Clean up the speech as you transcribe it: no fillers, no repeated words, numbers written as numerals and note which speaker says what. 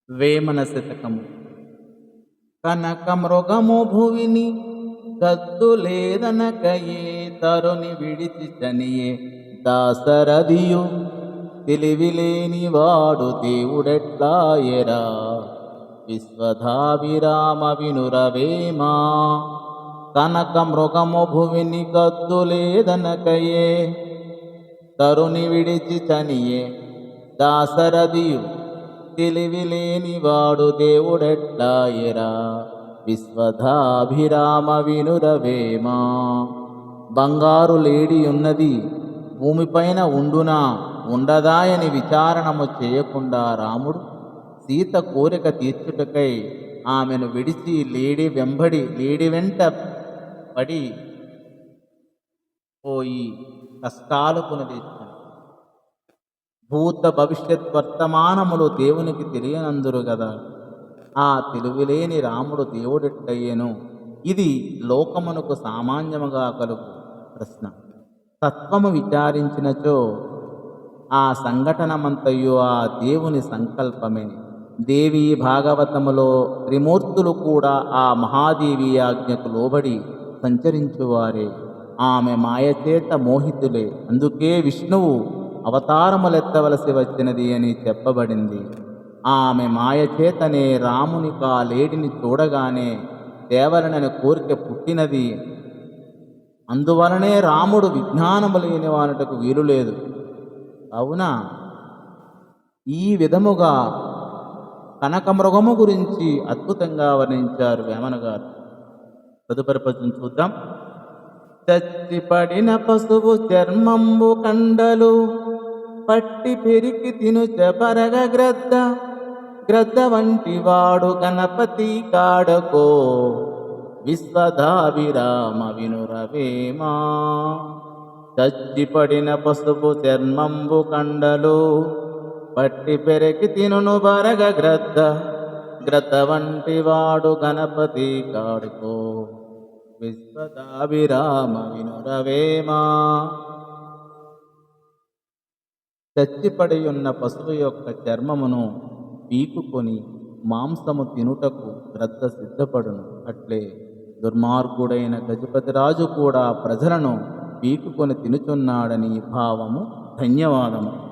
Speaker 1: వేమన శతకము. కనక మృగము భువిని గద్దు లేదనకయే తరుని విడిచి చనియే దాసరథియు తెలివిలేని వాడు దేవుడెట్లాయరా విశ్వధాభిరామ వినురవేమా. కనక మృగము భువిని గద్దు లేదనకయే తరుని విడిచి చనియే దాసరథియు తెలివిలేని వాడు దేవుడెట్లాయరా విశ్వధాభిరామ వినురవేమా. బంగారు లేడి ఉన్నది భూమిపైన ఉండునా ఉండదాయని విచారణము చేయకుండా రాముడు సీత కోరిక తీర్చుటకై ఆమెను విడిచి లేడి వెంట పడి పోయి కష్టాలు కొని తెచ్చాడు. భూత భవిష్యత్ వర్తమానములు దేవునికి తెలియనందురు గదా. ఆ తెలివిలేని రాముడు దేవుడెట్టయ్యెను. ఇది లోకమునకు సామాన్యముగా కలుగు ప్రశ్న. తత్వము విచారించినచో ఆ సంఘటనమంతయు ఆ దేవుని సంకల్పమే. దేవీ భాగవతములో త్రిమూర్తులు కూడా ఆ మహాదేవి ఆజ్ఞకు లోబడి సంచరించువారే. ఆమె మాయచేత మోహితులే. అందుకే విష్ణువు అవతారములెత్తవలసి వచ్చినది అని చెప్పబడింది. ఆమె మాయచేతనే రామునికి ఆ లేడిని చూడగానే దేవలనని కోరిక పుట్టినది. అందువలనే రాముడు విజ్ఞానము లేని వానుటకు వీలులేదు. అవునా, ఈ విధముగా కనకమృగము గురించి అద్భుతంగా వర్ణించారు వేమన గారు. తదుపరి పద్యం చూద్దాం. చచ్చిపడిన పశువు చర్మంబు కండలు పట్టి పెరికి తినుచ పరగ గ్రద్ద వంటి వాడు గణపతి కాడకో విశ్వధాభిరామ వినురవేమా. చచ్చిపడిన పసుపు చర్మంబు కండలు పట్టి పెరికి తినును బరగ గ్రద్ద వంటి వాడు గణపతి కాడుకో విశ్వధాభిరామ వినురవేమా. చచ్చిపడి ఉన్న పశువు యొక్క చర్మమును పీకుకొని మాంసము తినుటకు గ్రద్ద సిద్ధపడును. అట్లే దుర్మార్గుడైన గజపతి రాజు కూడా ప్రజలను పీకుకొని తినుచున్నాడని భావము. ధన్యవాదము.